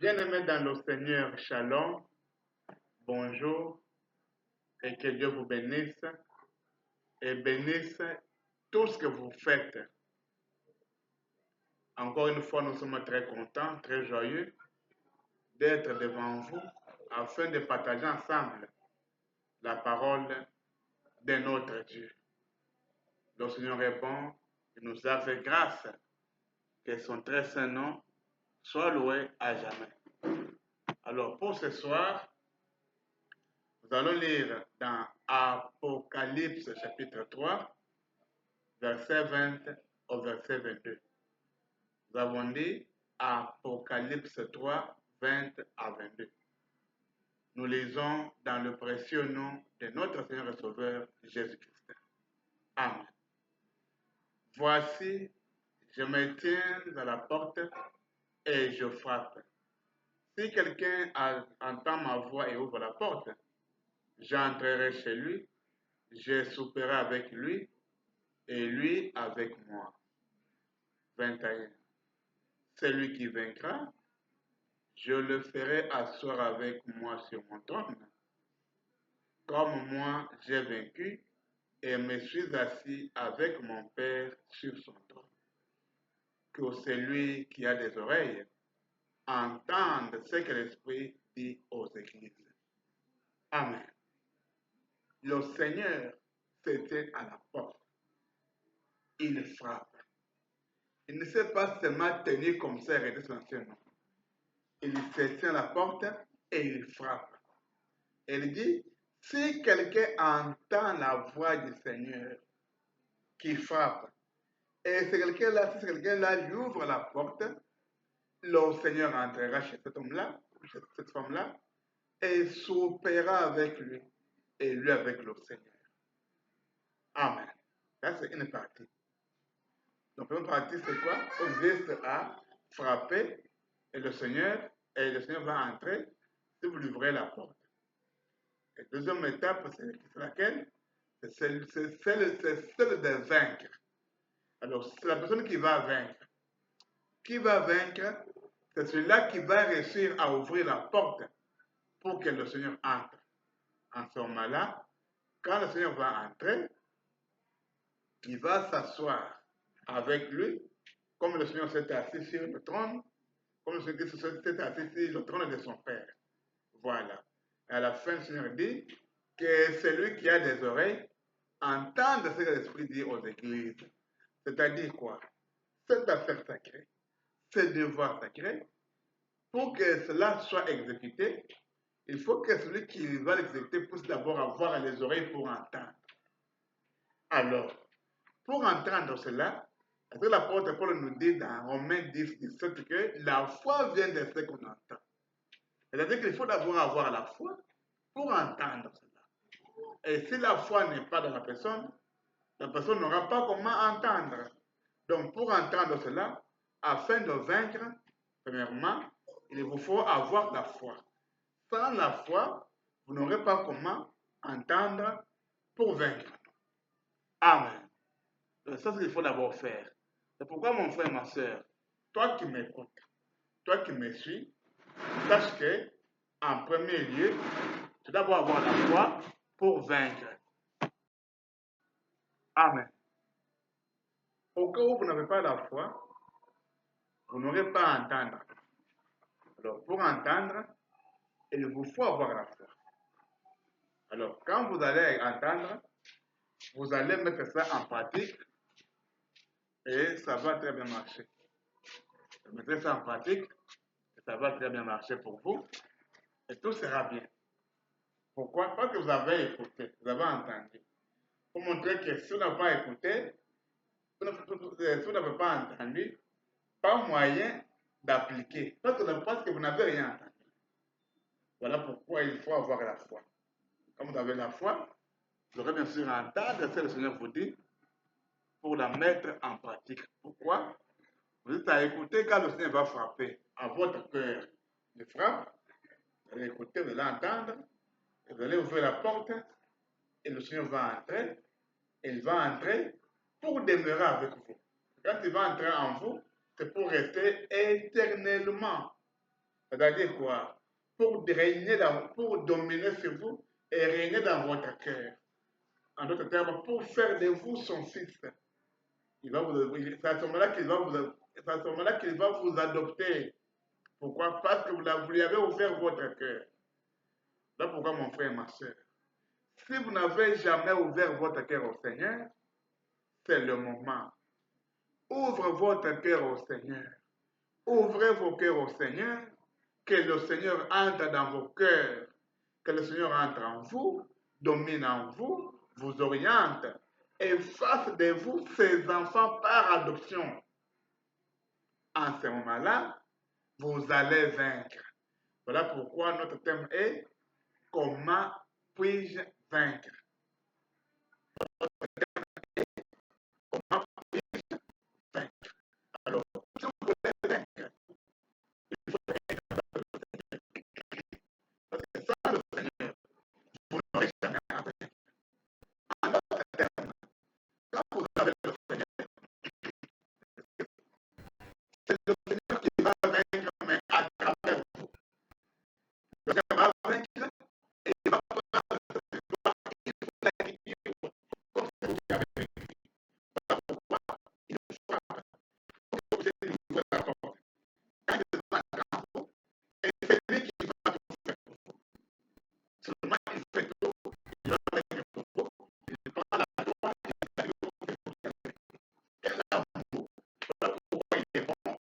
Bien-aimés dans le Seigneur, Shalom, bonjour, et que Dieu vous bénisse et bénisse tout ce que vous faites. Encore une fois, nous sommes très contents, très joyeux d'être devant vous afin de partager ensemble la parole de notre Dieu. Le Seigneur est bon, il nous a fait grâce, que son très saint nom soit loué à jamais. Alors pour ce soir, nous allons lire dans Apocalypse chapitre 3, verset 20 au verset 22. Nous avons dit Apocalypse 3, 20 à 22. Nous lisons dans le précieux nom de notre Seigneur et Sauveur Jésus-Christ. Amen. Voici, je me tiens à la porte et je frappe. Si quelqu'un entend ma voix et ouvre la porte, j'entrerai chez lui, je souperai avec lui et lui avec moi. 21. Celui qui vaincra, je le ferai asseoir avec moi sur mon trône, comme moi j'ai vaincu et me suis assis avec mon Père sur son trône. Que celui qui a des oreilles entende ce que l'Esprit dit aux églises. Amen. Le Seigneur se tient à la porte. Il frappe. Il ne s'est pas seulement tenu comme ça et rester son ancien nom. Il se tient à la porte et il frappe. Il dit, si quelqu'un entend la voix du Seigneur qui frappe, et si quelqu'un-là lui ouvre la porte, le Seigneur entrera chez cet homme-là, chez cette femme-là, et soupera avec lui, et lui avec le Seigneur. Amen. Ça, c'est une partie. Donc, la première partie, c'est quoi? On vise à frapper, et le Seigneur va entrer si vous lui ouvrez la porte. Et deuxième étape, c'est laquelle? C'est celle de vaincre. Alors, c'est la personne qui va vaincre. Qui va vaincre? C'est celui-là qui va réussir à ouvrir la porte pour que le Seigneur entre. En ce moment-là, quand le Seigneur va entrer, il va s'asseoir avec lui, comme le Seigneur s'est assis sur le trône, comme le Seigneur s'est assis sur le trône de son Père. Voilà. Et à la fin, le Seigneur dit que celui qui a des oreilles entende ce que l'Esprit dit aux églises. C'est-à-dire quoi? Cette affaire sacrée, ce devoir sacré, pour que cela soit exécuté, il faut que celui qui va l'exécuter puisse d'abord avoir les oreilles pour entendre. Alors, pour entendre cela, parce que l'apôtre Paul nous dit dans Romains 10, 17 que la foi vient de ce qu'on entend. C'est-à-dire qu'il faut d'abord avoir la foi pour entendre cela. Et si la foi n'est pas dans la personne n'aura pas comment entendre. Donc, pour entendre cela, afin de vaincre, premièrement, il vous faut avoir la foi. Sans la foi, vous n'aurez pas comment entendre pour vaincre. Amen. C'est ça qu'il faut d'abord faire. C'est pourquoi, mon frère, ma soeur, toi qui m'écoutes, toi qui me suis, sache que, en premier lieu, tu dois d'abord avoir la foi pour vaincre. Amen. Au cas où vous n'avez pas la foi, vous n'aurez pas à entendre. Alors, pour entendre, il vous faut avoir la foi. Alors, quand vous allez entendre, vous allez mettre ça en pratique et ça va très bien marcher. Vous mettrez ça en pratique et ça va très bien marcher pour vous et tout sera bien. Pourquoi? Parce que vous avez écouté, vous avez entendu. Pour montrer que si vous n'avez pas écouté, si vous n'avez pas entendu, pas moyen d'appliquer. Parce que vous n'avez rien entendu. Voilà pourquoi il faut avoir la foi. Quand vous avez la foi, vous aurez bien sûr entendre ce que le Seigneur vous dit pour la mettre en pratique. Pourquoi? Vous êtes à écouter quand le Seigneur va frapper à votre cœur. Il frappe, vous allez écouter, vous allez entendre, et vous allez ouvrir la porte, et le Seigneur va entrer, et il va entrer pour demeurer avec vous. Quand il va entrer en vous, c'est pour rester éternellement. C'est-à-dire quoi? Pour dominer sur vous et régner dans votre cœur. En d'autres termes, pour faire de vous son fils. C'est à ce moment-là c'est à ce moment-là qu'il va vous adopter. Pourquoi? Parce que vous lui avez ouvert votre cœur. Là pourquoi, mon frère et ma soeur, si vous n'avez jamais ouvert votre cœur au Seigneur, c'est le moment. Ouvre votre cœur au Seigneur. Ouvrez vos cœurs au Seigneur, que le Seigneur entre dans vos cœurs, que le Seigneur entre en vous, domine en vous, vous oriente et fasse de vous ses enfants par adoption. En ce moment-là, vous allez vaincre. Voilà pourquoi notre thème est comment puis-je vaincre? Comment puis-je vaincre? Alors, si vous voulez vaincre, il faut parce que sans le Seigneur, vous n'aurez jamais à vaincre. En d'autres termes, quand vous avez le Seigneur, c'est le Seigneur qui va vaincre, mais à travers vous. Le Seigneur va vaincre et il va prendre cette victoire et il faut l'acquérir comme si vous avez vaincu. Voilà pourquoi il frappe pour que vous ayez une nouvelle porte. Quand il va en vous, et c'est lui qui va tout faire pour vous. Seulement il fait tout, il va vaincre pour vous, il prend la gloire et la gloire que vous avez. Et l'amour, voilà pourquoi il est bon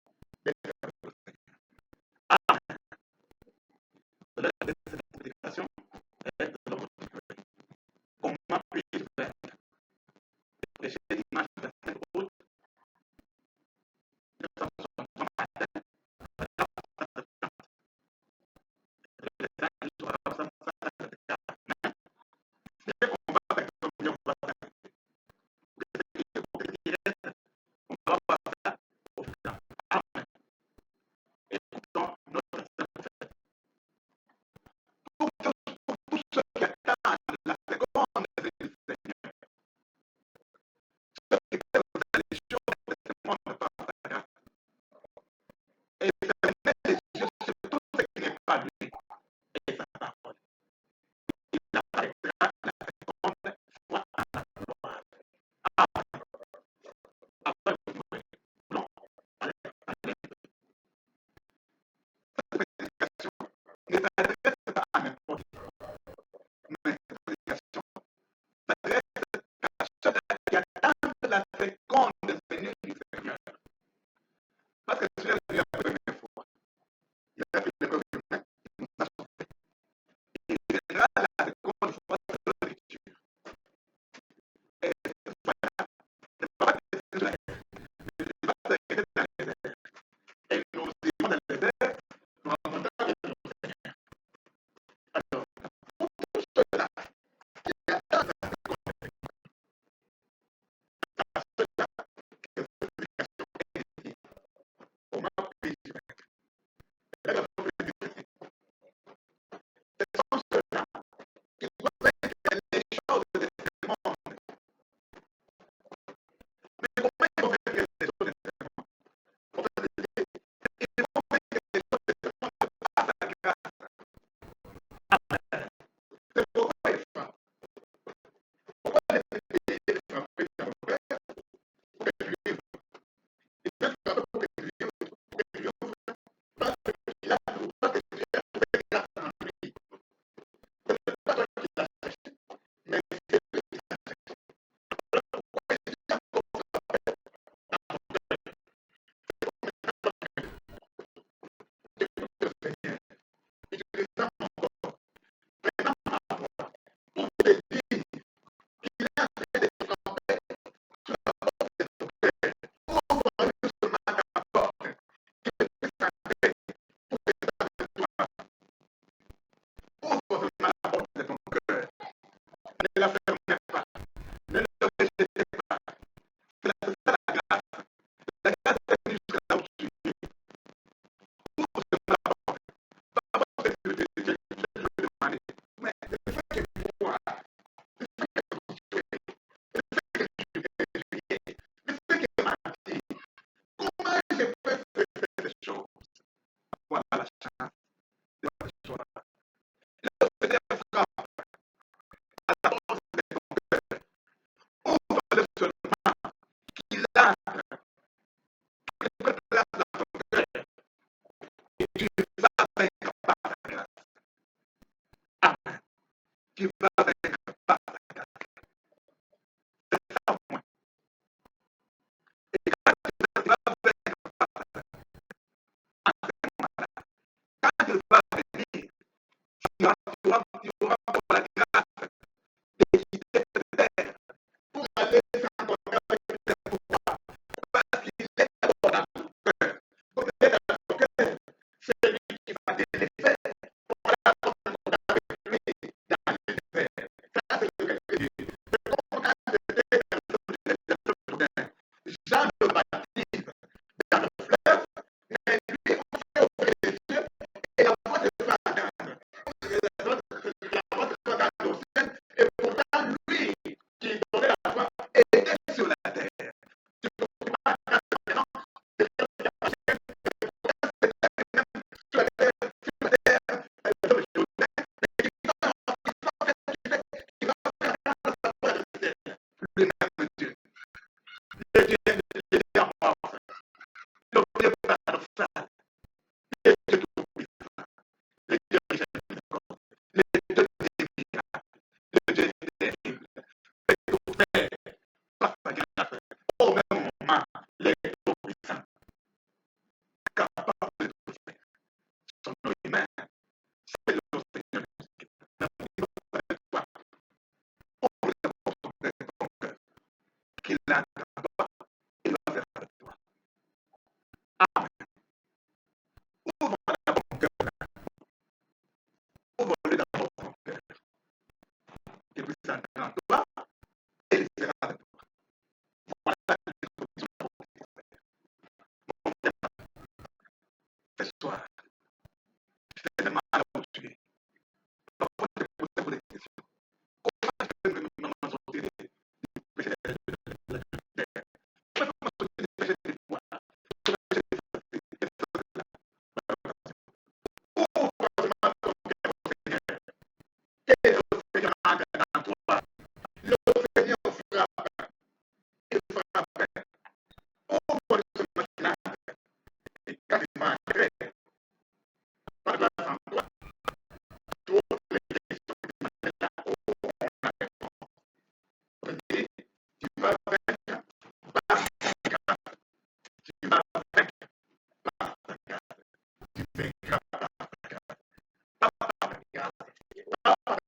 capable de tout faire. Son nom humain, c'est le Seigneur Jésus-Christ. N'appelle pas ouvre la porte de ton cœur, qu'il entre en toi, il va faire avec toi. Amen. Ouvre d'abord ton cœur, ouvre-le d'abord ton cœur, qu'il puisse entrer en toi, et il sera avec toi. Voilà les conditions pour mon père, ce soir, je te demande où tu es. Parfois, je te pose des questions. Comment je peux me sortir du péché de la terre? Comment me sortir du péché du foie? Du péché de la ouvre vraiment ton cœur au Seigneur. Et le Seigneur entre dans toi. Le Seigneur frappe. Il frappe. Ouvre ce matin. Et quand il va entrer, par la en toi, toutes les questions que tu m'as là auront la réponse. Premier, tu vas vaincre par ta grâce. Tu vas vaincre par ta grâce. Tu vaincras par ta grâce. Pas par ta grâce. Pas par